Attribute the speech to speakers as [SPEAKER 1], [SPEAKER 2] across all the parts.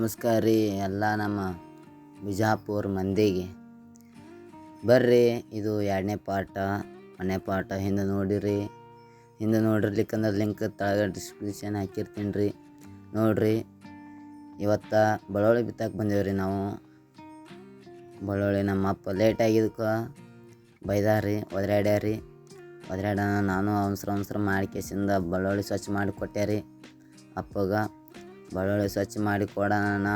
[SPEAKER 1] ನಮಸ್ಕಾರ ರೀ ಎಲ್ಲ ನಮ್ಮ ಬಿಜಾಪುರ ಮಂದಿಗೆ. ಬರ್ರಿ, ಇದು 2ನೇ ಪಾಠ. 1ನೇ ಪಾಠ ಹಿಂದೆ ನೋಡಿರಿ. ನೋಡಿರ್ಲಿಕ್ಕಂದ್ರೆ ಲಿಂಕ್ ತಳಗ ಡಿಸ್ಕ್ರಿಪ್ಷನ್ ಹಾಕಿರ್ತೀನಿ ರೀ, ನೋಡ್ರಿ. ಇವತ್ತು ಬೆಳ್ಳುಳ್ಳಿ ಬಿತ್ತಕ್ಕೆ ಬಂದೇವ್ರಿ ನಾವು. ಬೆಳ್ಳುಳ್ಳಿ ನಮ್ಮ ಅಪ್ಪ ಲೇಟಾಗಿದ್ದಕ್ಕೆ ಬೈದಾರಿ, ಒದ್ರಾಡ್ಯಾರಿ. ನಾನು ಅವಸರ ಮಾಡಿಕೆಸಿಂದ ಬೆಳ್ಳುಳ್ಳಿ ಸ್ವಚ್ಛ ಮಾಡಿ ಕೊಟ್ಟೆ ರೀ ಅಪ್ಪಗೆ. ಬೆಳ್ಳುಳ್ಳಿ ಸ್ವಚ್ಛ ಮಾಡಿ ಕೊಡೋಣ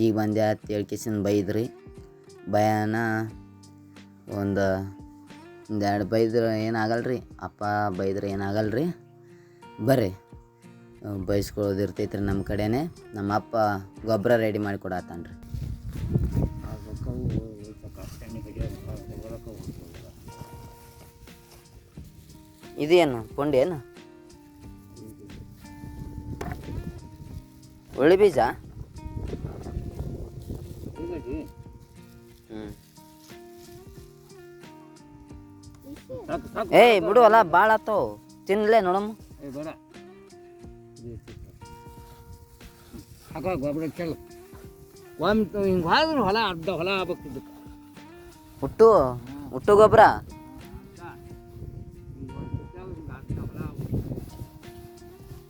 [SPEAKER 1] ಈಗ ಬಂದೆ ಅಂತ ಹೇಳ್ಕೇಸಿಂದ ಬೈದ್ರಿ. ಭಯನ ಒಂದೆರಡು ಬೈದ್ರೆ ಏನಾಗಲ್ರಿ, ಅಪ್ಪ ಬೈದ್ರೆ ಏನಾಗಲ್ರಿ. ಬರ್ರಿ, ಬೈಸ್ಕೊಳ್ಳೋದಿರ್ತೈತ್ರಿ ನಮ್ಮ ಕಡೆನೇ. ನಮ್ಮ ಅಪ್ಪ ಗೊಬ್ಬರ ರೆಡಿ ಮಾಡಿ ಕೊಡತ್ತಾನ್ರಿ. ಇದೇನು ಪುಂಡಿ ಏನು? ಉಳ್ಳಿ ಬೀಜ? ಏಯ್ ಬಿಡು, ಅಲ್ಲ ಭಾಳ ಆತವ, ತಿನ್ಲೇ ನೋಡಮ್ಮ.
[SPEAKER 2] ಗೊಬ್ಬರ ಚೆಲ್ ಒಂದು ಹಿಂಗೆ ಹೋದ್ರೆ ಹೊಲ ಅರ್ಧ ಹೊಲ ಆಗ್ಬೇಕಿದ್ದು.
[SPEAKER 1] ಹುಟ್ಟು ಗೊಬ್ಬರ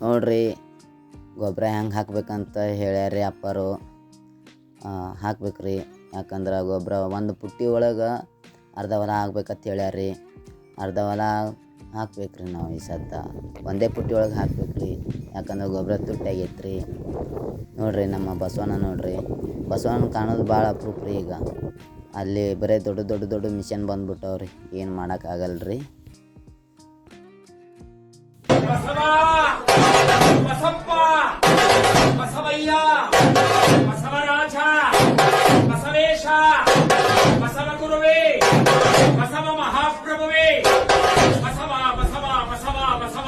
[SPEAKER 1] ನೋಡ್ರಿ. ಗೊಬ್ಬರ ಹೆಂಗೆ ಹಾಕ್ಬೇಕಂತ ಹೇಳ್ಯಾರಿ ಅಪ್ಪರು. ಹಾಕ್ಬೇಕ್ರಿ, ಯಾಕಂದ್ರೆ ಗೊಬ್ಬರ ಒಂದು ಪುಟ್ಟಿ ಒಳಗೆ ಅರ್ಧ ಹೊಲ ಹಾಕ್ಬೇಕಂತ ಹೇಳ್ಯಾರಿ. ಅರ್ಧ ಹೊಲ ಹಾಕ್ಬೇಕ್ರಿ ನಾವು ಈ ಸದ್ದ. ಒಂದೇ ಪುಟ್ಟಿ ಒಳಗೆ ಹಾಕ್ಬೇಕ್ರಿ, ಯಾಕಂದ್ರೆ ಗೊಬ್ಬರ ತುಟ್ಟಾಗೈತ್ರಿ. ನೋಡ್ರಿ, ನಮ್ಮ ಬಸವಣ್ಣ ನೋಡ್ರಿ. ಬಸವಣ್ಣ ಕಾಣೋದು ಭಾಳ ಅಪರೂಪ ರೀ. ಈಗ ಅಲ್ಲಿ ಬರೀ ದೊಡ್ಡ ಮಿಷನ್ ಬಂದ್ಬಿಟ್ಟವ್ರಿ, ಏನು ಮಾಡೋಕ್ಕಾಗಲ್ರಿ.
[SPEAKER 3] ಬಸಪ್ಪ, ಬಸವಯ್ಯ, ಬಸವರಾಜ, ಬಸವೇಶ, ಬಸವ ಗುರುವೇ, ಬಸವ ಮಹಾಪ್ರಭುವೇ, ಬಸವ ಬಸವ ಬಸವ ಬಸವ.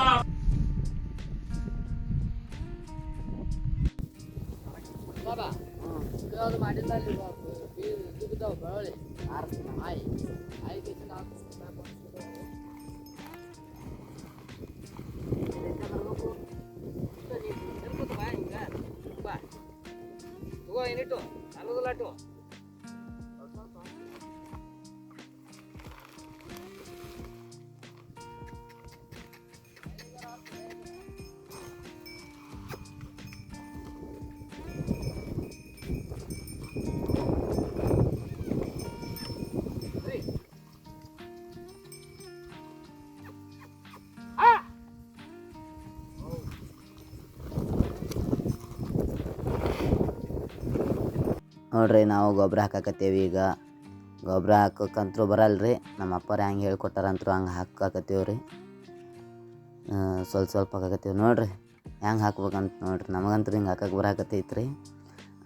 [SPEAKER 4] ಬಾಬಾ ಅದು ಮಾಡಿಲ್ಲ ಅಲ್ಲಿ ಇದು ಬಿದ್ದಾವ ಬೆಳ್ಳುಳ್ಳಿ ಆಯ್ ಏನಿಟ್ಟು ಅಲ್ಲದಲ್ಲಾಟು
[SPEAKER 1] ನೋಡ್ರಿ, ನಾವು ಗೊಬ್ಬರ ಹಾಕಾಕತ್ತೇವಿ. ಈಗ ಗೊಬ್ಬರ ಹಾಕೋಕ್ಕಂತೂ ಬರಲ್ರಿ, ನಮ್ಮ ಅಪ್ಪರು ಹೆಂಗೆ ಹೇಳ್ಕೊಟ್ಟಾರಂತೂ ಹಂಗೆ ಹಾಕಾಕತ್ತೀವಿ ರೀ. ಸ್ವಲ್ಪ ಹಾಕಾಕತ್ತೀವಿ. ನೋಡ್ರಿ ಹೆಂಗೆ ಹಾಕ್ಬೇಕಂತ ನೋಡ್ರಿ. ನಮಗಂತೂ ಹಿಂಗೆ ಹಾಕಕ್ಕೆ ಬರಾಕತ್ತೈತ್ರಿ.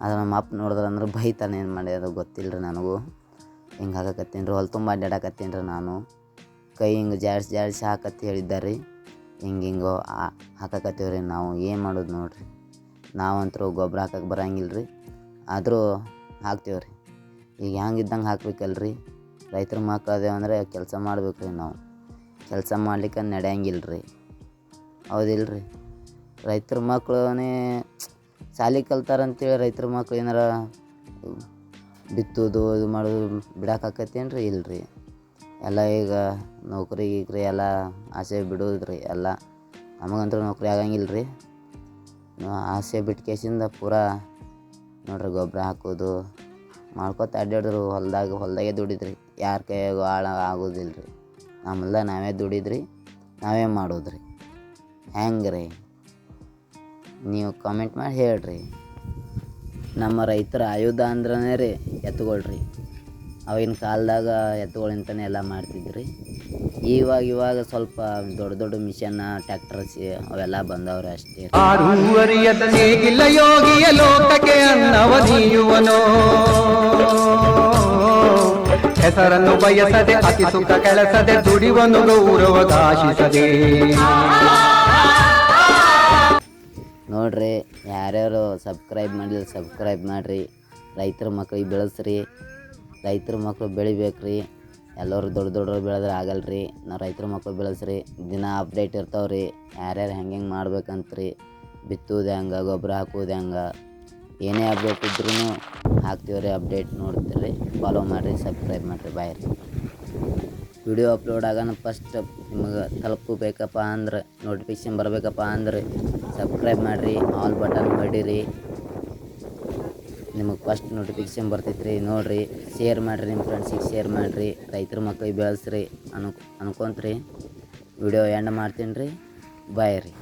[SPEAKER 1] ಅದು ನಮ್ಮ ಅಪ್ಪ ನೋಡಿದ್ರಂದ್ರೆ ಬೈತಾನೆ, ಏನು ಮಾಡಿ ಅದು ಗೊತ್ತಿಲ್ಲ ರೀ ನನಗೂ. ಹಿಂಗೆ ಹಾಕಾಕತ್ತೀನಿ ರೀ, ಹೊಲ ತುಂಬ ಅಡ್ಡಾಡಕತ್ತೀನಿ ರೀ ನಾನು. ಕೈ ಹಿಂಗೆ ಜಾಡ್ಸಿ ಹಾಕತ್ತಿ ಹೇಳಿದ್ದಾರೆ ರೀ. ಹಿಂಗೆ ಹಾಕಾಕತ್ತೀವಿ ರೀ ನಾವು. ಏನು ಮಾಡೋದು ನೋಡ್ರಿ, ನಾವಂತರೂ ಗೊಬ್ಬರ ಹಾಕಕ್ಕೆ ಬರಂಗಿಲ್ಲ ರೀ, ಆದರೂ ಹಾಕ್ತೀವಿ ರೀ. ಈಗ ಹೆಂಗಿದ್ದಂಗೆ ಹಾಕ್ಬೇಕಲ್ರಿ. ರೈತರ ಮಕ್ಕಳು ಅದೇವು ಅಂದರೆ ಕೆಲಸ ಮಾಡ್ಬೇಕು ರೀ ನಾವು. ಕೆಲಸ ಮಾಡ್ಲಿಕ್ಕೆ ನಡೆಯಂಗಿಲ್ಲ ರೀ, ಹೌದಿಲ್ಲ ರೀ. ರೈತರ ಮಕ್ಕಳೇ ಶಾಲೆ ಕಲ್ತಾರಂತೇಳಿ ರೈತರ ಮಕ್ಳು ಏನಾರ ಬಿತ್ತೋದು ಇದು ಮಾಡೋದು ಬಿಡಾಕತ್ತೇನು ರೀ? ಇಲ್ಲ ರೀ. ಎಲ್ಲ ಈಗ ನೌಕರಿ ಎಲ್ಲ ಆಸೆ ಬಿಡೋದು ರೀ ಎಲ್ಲ. ನಮಗಂತೂ ನೌಕರಿ ಆಗಂಗಿಲ್ಲ ರೀ. ಆಸೆ ಬಿಟ್ಟು ಕೇಸಿಂದ ಪೂರಾ ನೋಡ್ರಿ ಗೊಬ್ಬರ ಹಾಕೋದು ಮಾಡ್ಕೊತ ಅಡ್ಡಾಡಿದ್ರು. ಹೊಲ್ದಾಗೆ ದುಡಿದ್ರಿ, ಯಾರ ಕೈಯಾಗೂ ಆಗೋದಿಲ್ಲ ರೀ. ನಮ್ಮೆಲ್ಲ ನಾವೇ ದುಡಿದ್ರಿ, ನಾವೇ ಮಾಡೋದ್ರಿ. ಹೆಂಗೆ ರೀ ನೀವು ಕಾಮೆಂಟ್ ಮಾಡಿ ಹೇಳ್ರಿ. ನಮ್ಮ ರೈತರ ಆಯುಧ ಅಂದ್ರೇ ರೀ ಎತ್ತುಗಳ್ರಿ. ಅವಾಗಿನ ಕಾಲದಾಗ ಎತ್ತುಗಳಿಂತನೇ ಎಲ್ಲ ಮಾಡ್ತಿದ್ರಿ. ಇವಾಗ ಸ್ವಲ್ಪ ದೊಡ್ಡ ಮಿಷನ್ ಟ್ಯಾಕ್ಟರ್ಸ್ ಅವೆಲ್ಲ ಬಂದವ್ರೆ ಅಷ್ಟೇ.
[SPEAKER 5] ಯೋಗಿಯ ಲೋಕಕ್ಕೆ ಅನ್ನವನೀಯುವನೋ ಹೆಸರನ್ನು ಬಯಸದೆ ಅತಿ ಸುಖ ಕೆಲಸದೆ ದುಡಿವನು ಗೌರವಗಾಶಿಸದೆ.
[SPEAKER 1] ನೋಡ್ರಿ, ಯಾರ್ಯಾರು ಸಬ್ಸ್ಕ್ರೈಬ್ ಮಾಡಿಲ್ಲ ಸಬ್ಸ್ಕ್ರೈಬ್ ಮಾಡಿರಿ. ರೈತರ ಮಕ್ಳಿಗೆ ಬೆಳೆಸ್ರಿ, ರೈತರ ಮಕ್ಕಳು ಬೆಳಿಬೇಕ್ರಿ. ಎಲ್ಲರೂ ದೊಡ್ಡವ್ರು ಬೆಳೆದ್ರೆ ಆಗಲ್ರಿ. ನಾವು ರೈತರ ಮಕ್ಕಳು ಬೆಳೆಸ್ರಿ. ದಿನ ಅಪ್ಡೇಟ್ ಇರ್ತಾವ್ರಿ, ಯಾರ್ಯಾರು ಹೆಂಗೆ ಮಾಡ್ಬೇಕಂತ್ರಿ. ಬಿತ್ತೋದು ಹೆಂಗೆ, ಗೊಬ್ಬರ ಹಾಕೋದು ಹೆಂಗೆ, ಏನೇ ಅಪ್ಡೇಟ್ ಇದ್ರೂ ಹಾಕ್ತೀವಿ ರೀ, ಅಪ್ಡೇಟ್ ನೋಡ್ತೀರಿ, ಫಾಲೋ ಮಾಡಿರಿ, ಸಬ್ಸ್ಕ್ರೈಬ್ ಮಾಡಿರಿ. ಬಾಯ್ ರೀ. ವಿಡಿಯೋ ಅಪ್ಲೋಡ್ ಆಗೋಣ ಫಸ್ಟ್ ನಿಮಗೆ ತಲುಪಬೇಕಪ್ಪ ಅಂದ್ರೆ, ನೋಟಿಫಿಕೇಷನ್ ಬರಬೇಕಪ್ಪ ಅಂದ್ರೆ ಸಬ್ಸ್ಕ್ರೈಬ್ ಮಾಡಿರಿ, ಆಲ್ ಬಟನ್ ಹೊಡೀರಿ, ನಿಮಗೆ ಫಸ್ಟ್ ನೋಟಿಫಿಕೇಷನ್ ಬರ್ತೈತ್ರಿ. ನೋಡಿರಿ, ಶೇರ್ ಮಾಡಿರಿ, ನಿಮ್ಮ ಫ್ರೆಂಡ್ಸಿಗೆ ಶೇರ್ ಮಾಡಿರಿ, ರೈತರ ಮಕ್ಕಳಿಗೆ ಬೆಳೆಸ್ರಿ ಅನ್ಕೊಂತ್ರಿ. ವಿಡಿಯೋ ಎಂಡ್ ಮಾಡ್ತೀನಿ ರೀ. ಬಾಯ್ ರೀ.